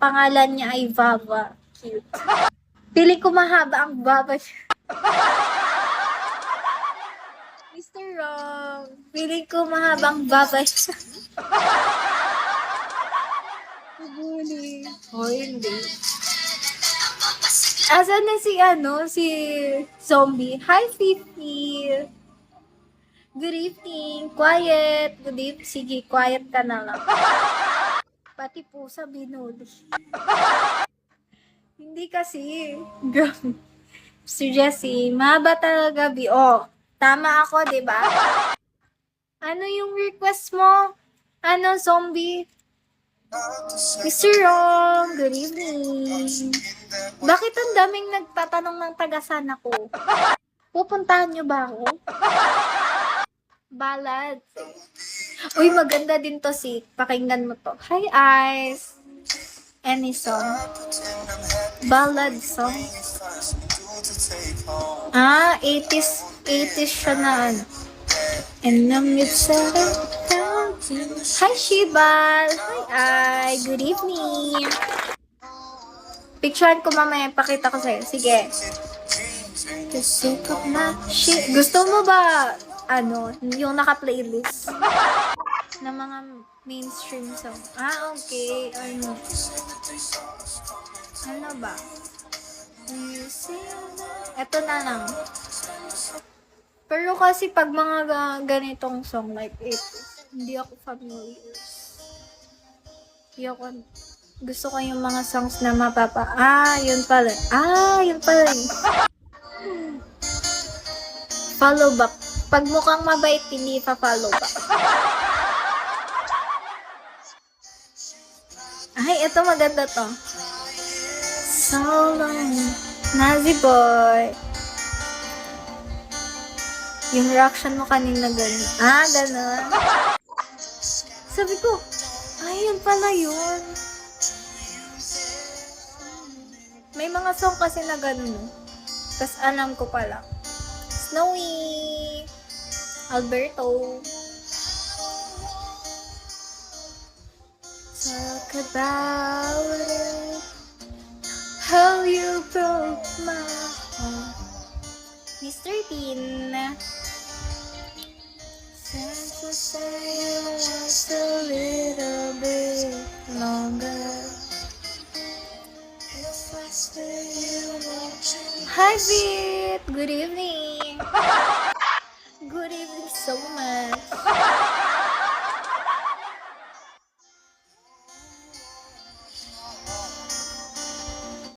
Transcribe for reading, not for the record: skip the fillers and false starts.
Pangalan niya ay Vava. Cute. Feeling ko mahaba ang Vava niya. Mr. Wrong. Feeling ko mahabang Vava siya. Bully. Oh, hindi. Asan na si Zombie? Hi, Fifi. Good evening. Quiet. Good evening. Sige, quiet ka na lang. Pati pusa binuli. Hindi kasi. Grabe. Sir Jessie, mahaba talaga, Oh, tama ako, di ba? Ano yung request mo? Ano, Zombie? Mr. Wrong, good evening. Bakit ang daming nagtatanong ng taga-sana ko? Pupuntahan niyo ba ako? Ballad. Uy, maganda din to pakinggan mo to. Hi, Ice. Any song? Ballad song? 80s siya na ano. And I'm excited. Hi, Shibal. Hi, Good evening. Picturean ko mamaya, pakita ko sa'yo. Sige. Gusto mo ba, yung naka-playlist na mga mainstream song? Okay. Ano ba? Ito na lang. Pero kasi pag mga ganitong song like it, hindi ako familiar. Gusto ko yung mga songs na yun pala. Yun pala. Follow back. Pag mukhang mabait, hindi pa-follow back. Ay, ito maganda to. So long. Nazi boy. Yung reaction mo kanina ganun. Ganun. Sabi ko, yun pala yun. May mga song kasi na ganun. Tapos alam ko pala. Snowy. Alberto. Talk about it. How you broke my heart. Mr. Bean. Since you say it was a little bit longer. If I stay, you won't change. Hi, Vit. Good evening.